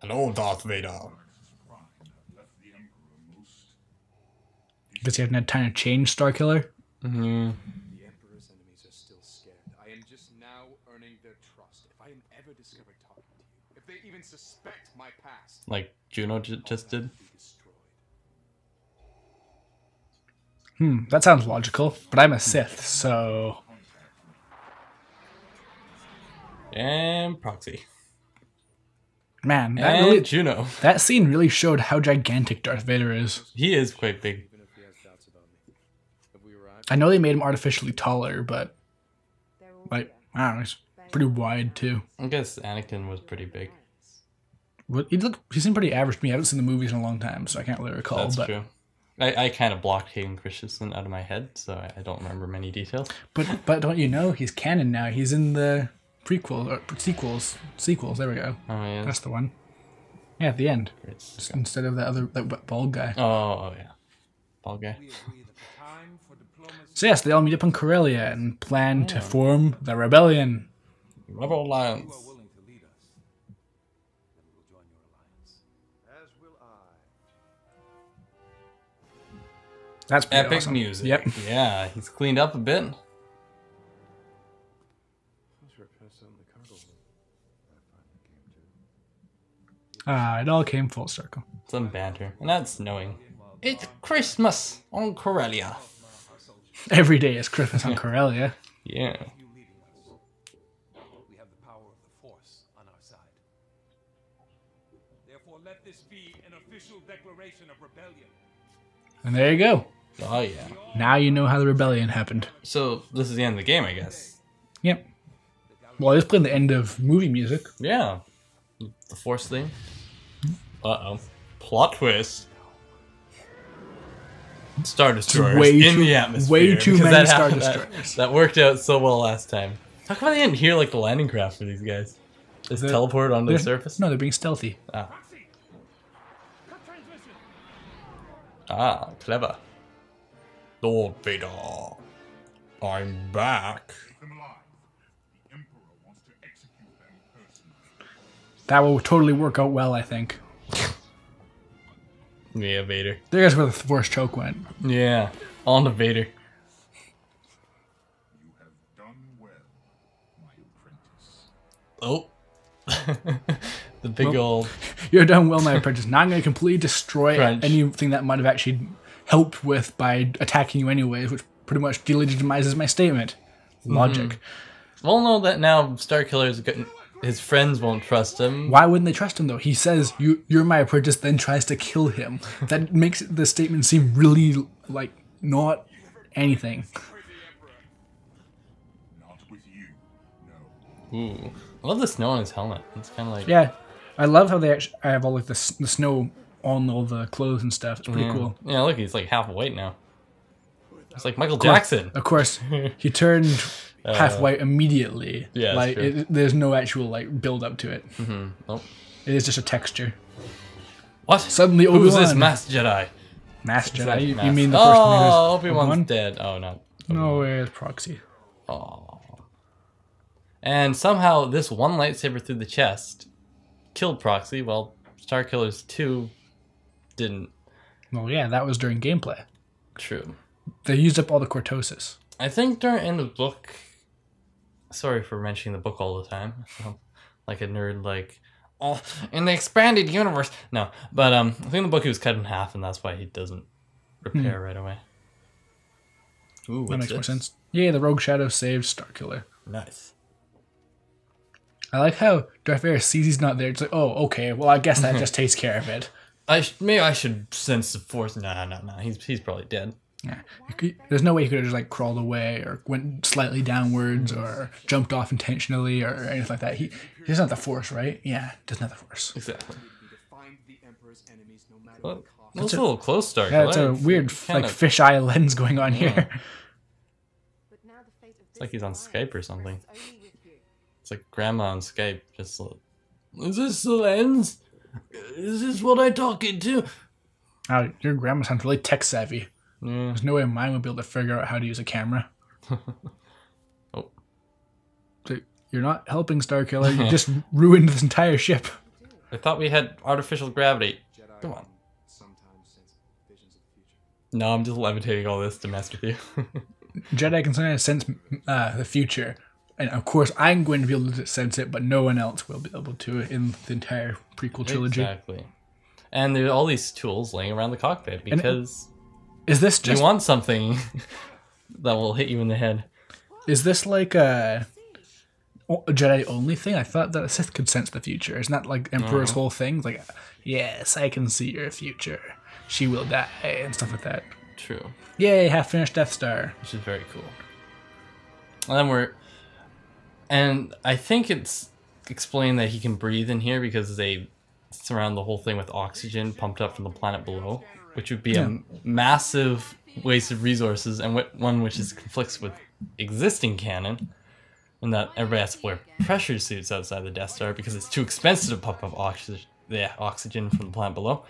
Hello, Darth Vader. Does he have had time to change Starkiller? Mm-hmm. The Emperor's enemies are still scared. I am just now earning their trust. If I am ever discovered talking to you, if they even suspect my past, Like Juno just did. be destroyed. That sounds logical, but I'm a Sith, so... And Proxy. Man, that, And really, Juno. that scene really showed how gigantic Darth Vader is. He is quite big. Even if he has doubts about me, have we arrived? I know they made him artificially taller, but, like, I don't know, he's pretty wide, too. I guess Anakin was pretty big. He seemed pretty average to me. I haven't seen the movies in a long time, so I can't really recall. That's but, true. I kind of blocked Hayden Christensen out of my head, so I don't remember many details. But don't you know, he's canon now. He's in the prequel, or sequels, there we go. Oh, yeah. That's the one. Yeah, at the end. It's, Instead of that other that bald guy. oh, yeah. Ball guy. So yes, they all meet up on Corellia and plan to form the rebellion. Rebel Alliance. Willing to lead us, then we will join your alliance. As will I. That's pretty Epic awesome. music. Yep. Yeah, he's cleaned up a bit. Let's repair some of the cargo that finally came to. It all came full circle. Some banter. And that's snowing. It's Christmas on Corellia. Every day is Christmas on Corellia. Yeah. You leading us. We have the power of the Force on our side. Therefore, let this be an official declaration of rebellion. And there you go. Oh, yeah. Now you know how the rebellion happened. So, this is the end of the game, I guess. Yep. Well, I just played the end of movie music. Yeah. The Force thing. Uh-oh. Plot twist. Star Destroyers way in too- the atmosphere. way too because many that Star happened- Destroyers. That worked out so well last time. How come I didn't hear, like, the landing craft for these guys? Just teleport onto the surface? No, they're being stealthy. Ah. Ah, clever. Lord Vader. I'm back. That will totally work out well, I think. Yeah, Vader. There's where the Force choke went. Yeah, on to Vader. You have done well, my apprentice. Oh. The big old... You're done well, my apprentice. Now I'm going to completely destroy Crunch. anything that might have actually helped with by attacking you anyways, which pretty much delegitimizes my statement. Logic. Well, no, that now Starkiller's getting... His friends won't trust him. Why wouldn't they trust him, though? He says, you're my apprentice, then tries to kill him. That makes the statement seem really, like, not anything. Not with you, no. Ooh. I love the snow on his helmet. It's kind of like... Yeah. I love how they actually have all, like, the snow on all the clothes and stuff. It's pretty cool. Yeah, look, he's like half white now. It's like Michael Jackson. Of course, he turned half white immediately. Yeah, that's like true. there's no actual like build up to it. Nope. It is just a texture. What? Suddenly, Who's this Obi-Wan. Masked Jedi? Master That Jedi. You mask. mean the person Oh, who's Obi-Wan's Obi-Wan? dead. Oh, no. No, it's Proxy. Oh. And somehow this one lightsaber through the chest killed Proxy, while Starkillers 2 didn't. Well, yeah, that was during gameplay. True. They used up all the cortosis. I think in the book... Sorry for mentioning the book all the time. Like a nerd, like... Oh, in the expanded universe. No, but I think in the book he was cut in half, and that's why he doesn't repair right away. Ooh, That what's makes more this? sense. Yeah, the Rogue Shadow saved Starkiller. Nice. I like how Darth Vader sees he's not there. It's like, oh, okay, well, I guess that just takes care of it. Maybe I should sense the Force. Nah. He's probably dead. Yeah. There's no way he could have just like crawled away or went slightly downwards or jumped off intentionally or anything like that. He doesn't have the Force, right? Yeah, doesn't have the Force. Exactly. To find the Emperor's enemies no matter Well, the cost. that's a little close, Stark. Yeah, it's a weird like fisheye lens going on here. It's like he's on Skype or something. It's like grandma on Skype. Just like, is this the lens? Is this what I'm talking to? Oh, your grandma sounds really tech savvy. Yeah. There's no way mine would be able to figure out how to use a camera. Oh. So you're not helping Starkiller. You just ruined this entire ship. I thought we had artificial gravity. Jedi Come on. sometimes sense visions of the future. No, I'm just levitating all this to mess with you. Jedi can sometimes sense the future. And of course, I'm going to be able to sense it, but no one else will be able to in the entire prequel trilogy. Exactly. And there are all these tools laying around the cockpit because Is this you just want something that will hit you in the head. Is this like a Jedi only thing? I thought that a Sith could sense the future. Isn't that like Emperor's whole thing? It's like, yes, I can see your future. She will die and stuff like that. True. Yay, half finished Death Star. Which is very cool. And I think it's explained that he can breathe in here because they surround the whole thing with oxygen pumped up from the planet below, which would be a massive waste of resources and one which is conflicts with existing canon, and that everybody has to wear pressure suits outside the Death Star because it's too expensive to pump up oxygen from the planet below.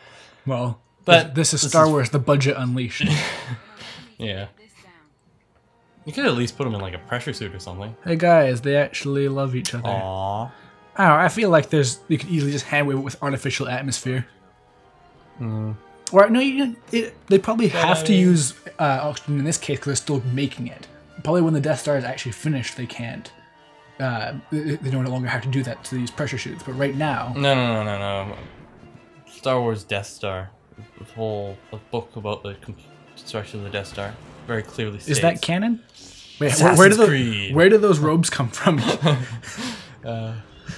Well, But this is Star Wars, the budget unleashed. Yeah. You could at least put them in like a pressure suit or something. Hey guys, they actually love each other. Aww. I don't know, I feel like you could easily just hand wave it with artificial atmosphere. Or no, they probably have to use oxygen in this case because they're still making it. Probably when the Death Star is actually finished, they can't. They no longer have to do that to these pressure suits. But right now, No. Star Wars Death Star. The whole book about the construction of the Death Star very clearly states. is that canon? Wait, Assassin's Creed. where do those robes come from?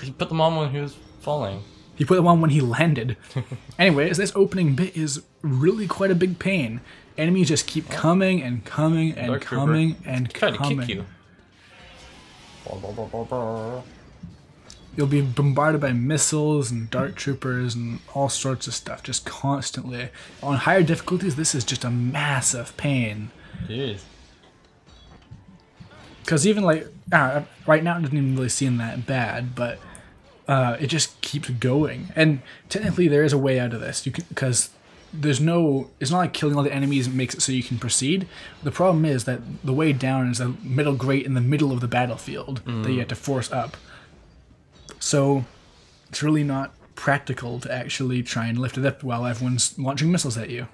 He put them on when he was falling. He put them on when he landed. Anyways, this opening bit is really quite a big pain. Enemies just keep coming and coming and Dark coming Trooper. and Trying coming. to kick you. You'll be bombarded by missiles and dark troopers and all sorts of stuff just constantly. On higher difficulties, this is just a massive pain. Jeez. Because even like, right now it doesn't even really seem that bad, but it just keeps going. And technically there is a way out of this. Because it's not like killing all the enemies makes it so you can proceed. The problem is that the way down is a middle grate in the middle of the battlefield that you have to force up. So it's really not practical to actually try and lift it up while everyone's launching missiles at you.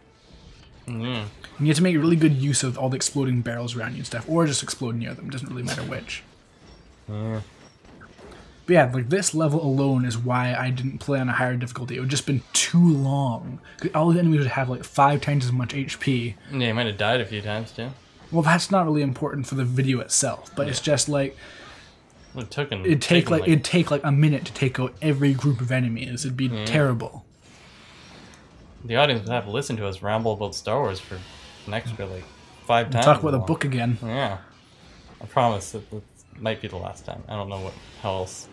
Mm. You have to make really good use of all the exploding barrels around you and stuff, or just explode near them. It doesn't really matter which. But yeah, like this level alone is why I didn't play on a higher difficulty. It would just been too long. All the enemies would have like 5 times as much HP. Yeah, he might have died a few times too. Well, that's not really important for the video itself, but it's just like it'd take like a minute to take out every group of enemies. It'd be terrible. The audience would have to listen to us ramble about Star Wars for an extra like 5 times. Talk about the book again. Yeah. I promise that might be the last time. I don't know how else.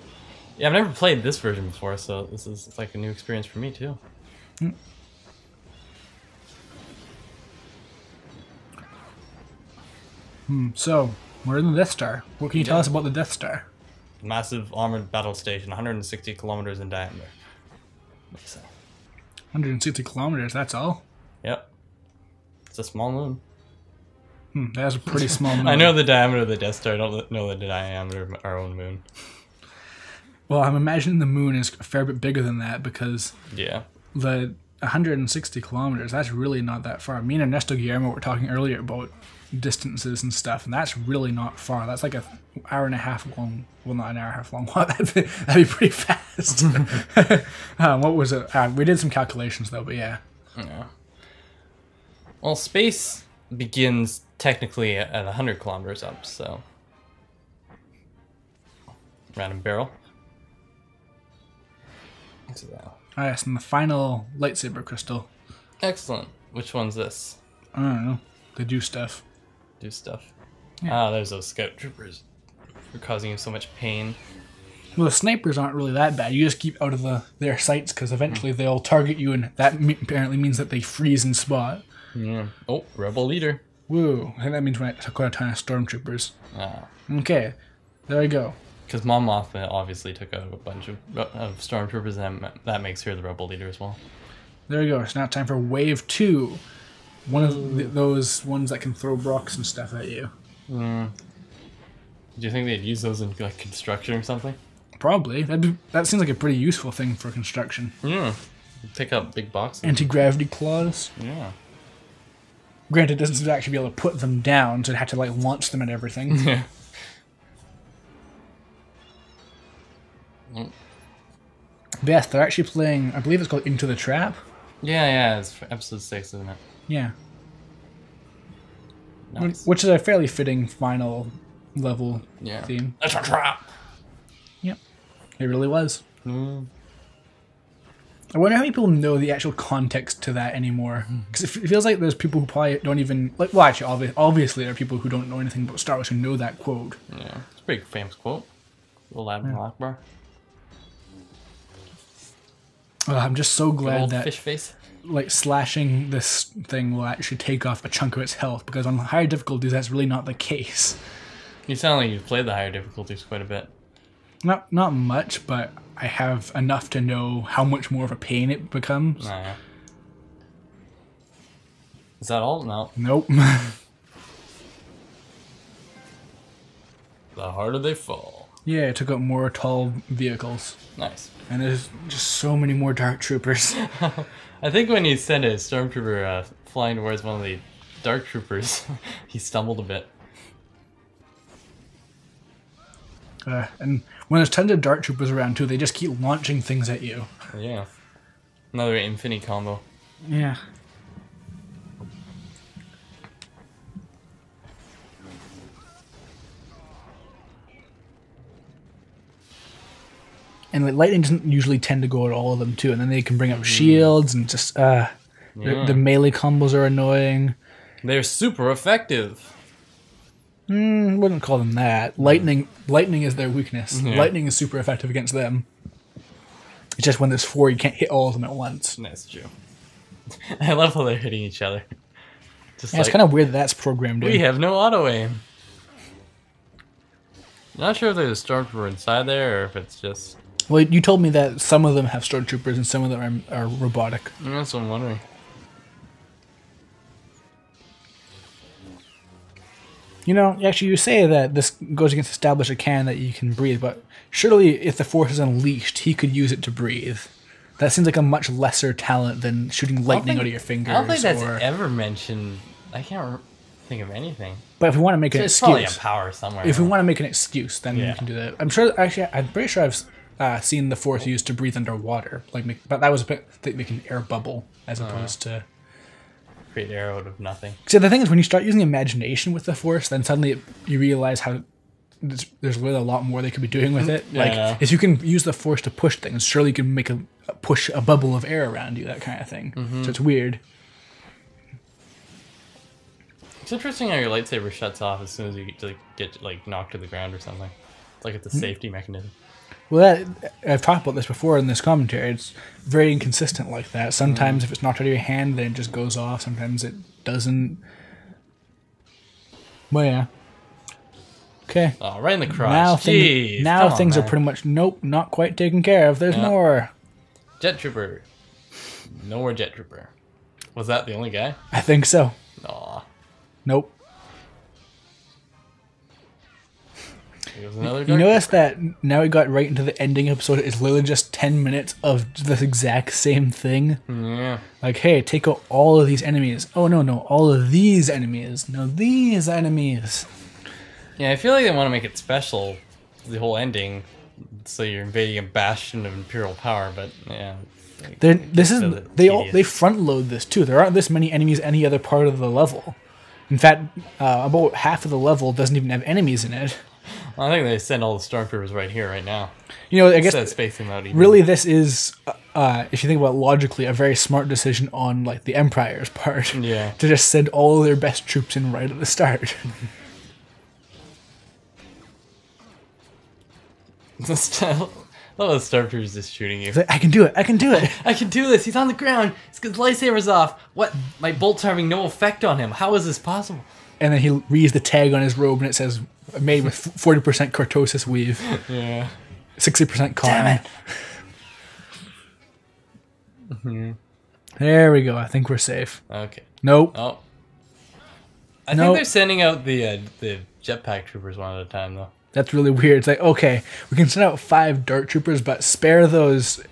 Yeah, I've never played this version before, so this is like a new experience for me too. So, we're in the Death Star. What can you tell us about the Death Star? Massive armored battle station, 160 kilometers in diameter. Makes sense. 160 kilometers, that's all? Yep. It's a small moon. That's a pretty small moon. I know the diameter of the Death Star, I don't know the diameter of our own moon. Well, I'm imagining the moon is a fair bit bigger than that because Yeah. the 160 kilometers, that's really not that far. Me and Ernesto Guillermo were talking earlier about distances and stuff, and that's really not far. That's like an hour and a half long. Well, not an hour and a half long. that'd be pretty fast. What was it? We did some calculations though, but yeah. Yeah. Well, space begins technically at 100 kilometers up, so. Random barrel. What's that? Ah, yes, and the final lightsaber crystal. Excellent. Which one's this? I don't know. They do stuff. Do stuff. Yeah. Ah, there's those scout troopers. They're causing you so much pain. Well, the snipers aren't really that bad. You just keep out of their sights because eventually they'll target you, and that apparently means that they freeze in spot. Yeah. Oh, rebel leader. Woo. I think that means when I took out a ton of stormtroopers. Ah. Okay. There we go. Because Mon Mothma obviously took out a bunch of stormtroopers, and that makes her the rebel leader as well. There we go. It's now time for Wave 2. One of those ones that can throw rocks and stuff at you. Do you think they'd use those in like construction or something? Probably. That seems like a pretty useful thing for construction. Yeah. Pick up big boxes. Anti-gravity claws. Yeah. Granted, it doesn't actually be able to put them down, so it had to like launch them and everything. Yeah. But yes, they're actually playing, I believe it's called Into the Trap. Yeah, it's episode 6, isn't it? Yeah. Nice. Which is a fairly fitting final level theme. That's a trap! Yep. It really was. Mm. I wonder how many people know the actual context to that anymore. Because it feels like there's people who probably don't even... like. Well, actually, obviously there are people who don't know anything about Star Wars who know that quote. Yeah, it's a pretty famous quote. Little Admiral Akbar. I'm just so glad that fish face. like slashing this thing will actually take off a chunk of its health, because on higher difficulties that's really not the case. You sound like you've played the higher difficulties quite a bit. Not much, but I have enough to know how much more of a pain it becomes. Oh, yeah. Is that all? No. Nope. The harder they fall. Yeah, it took out more tall vehicles. Nice. And there's just so many more Dark Troopers. I think when you send a stormtrooper flying towards one of the dark troopers, he stumbled a bit. And when there's tons of Dark Troopers around too, they just keep launching things at you. Yeah. Another infinity combo. Yeah. And like, lightning doesn't usually tend to go at all of them too, and then they can bring up shields and just the melee combos are annoying. They're super effective. Wouldn't call them that. Lightning is their weakness. Yeah. Lightning is super effective against them. It's just when there's 4, you can't hit all of them at once. That's true. I love how they're hitting each other. Just Yeah, it's kind of weird that that's programmed in. we have no auto aim. Not sure if there's a stormtrooper inside there or if it's just... Well, you told me that some of them have stormtroopers and some of them are robotic. That's what I'm wondering. You know, actually, you say that this goes against established canon that you can breathe, but surely if the Force is unleashed, he could use it to breathe. That seems like a much lesser talent than shooting lightning out of your fingers. I don't think that's ever mentioned. I can't think of anything. But if we want to make an It's probably a excuse, power somewhere. if we want to make an excuse, then we can do that. I'm pretty sure I've seen the Force used to breathe underwater, but that was a bit like an air bubble as opposed to create air out of nothing. So the thing is, when you start using imagination with the Force, then suddenly you realize how there's really a lot more they could be doing with it. Like if you can use the Force to push things, surely you can make push a bubble of air around you, that kind of thing. So it's weird. It's interesting how your lightsaber shuts off as soon as you get knocked to the ground or something. It's like it's a safety mechanism. Well, I've talked about this before in this commentary. It's very inconsistent like that. Sometimes if it's knocked out of your hand, then it just goes off. Sometimes it doesn't. Well, yeah. Okay. Oh, right in the crotch. Now things are pretty much, not quite taken care of. There's more. Jet Trooper. No more Jet Trooper. Was that the only guy? I think so. Aw. Nope. Another you notice that now we got right into the ending episode. It's literally just 10 minutes of the exact same thing. Yeah. Like, hey, take out all of these enemies. Oh, no, all of these enemies. No, these enemies. Yeah, I feel like they want to make it special, the whole ending, so you're invading a bastion of Imperial power, but yeah. They front load this too. There aren't this many enemies any other part of the level. In fact, about half of the level doesn't even have enemies in it. I think they send all the stormtroopers right here, right now. You know, I guess spacing out even. Really, this is, if you think about it logically, a very smart decision on like the Empire's part. Yeah. To just send all of their best troops in right at the start. All the stormtroopers just shooting you. Like, I can do it. I can do it. I can do this. He's on the ground. His lightsaber's off. What? My bolts are having no effect on him. How is this possible? And then he reads the tag on his robe and it says, made with 40% cortosis weave. Yeah. 60% cotton. Damn it. There we go. I think we're safe. Okay. Nope. Oh. I think they're sending out the jetpack troopers one at a time, though. That's really weird. It's like, okay, we can send out 5 dart troopers, but spare those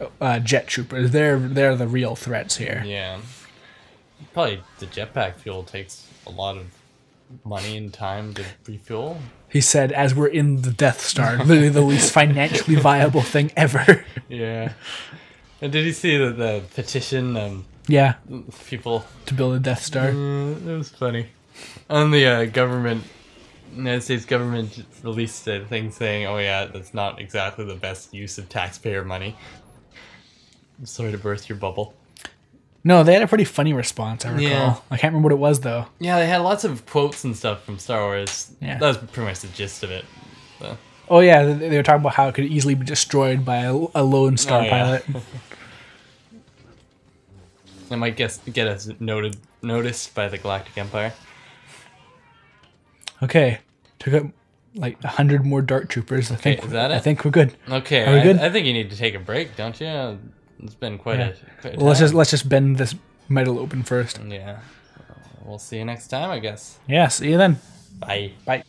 jet troopers. They're the real threats here. Yeah. Probably the jetpack fuel takes a lot of money and time to refuel. He said, as we're in the Death Star, literally the least financially viable thing ever. Yeah. And did you see the petition? Yeah, People. to build a Death Star. It was funny. And the United States government released a thing saying, "Oh yeah, that's not exactly the best use of taxpayer money." I'm sorry to burst your bubble. No, they had a pretty funny response, I recall. Yeah. I can't remember what it was, though. Yeah, they had lots of quotes and stuff from Star Wars. Yeah. That was pretty much the gist of it. So. Oh, yeah, they were talking about how it could easily be destroyed by a lone star Oh, yeah. pilot. It might get us noticed by the Galactic Empire. Okay, took up like 100 more dart troopers. I think is that it? I think we're good. Okay, Are we good? I think you need to take a break, don't you? It's been quite Yeah. a Well, time. let's just bend this metal open first. Yeah. We'll see you next time, I guess. Yeah, see you then. Bye. Bye.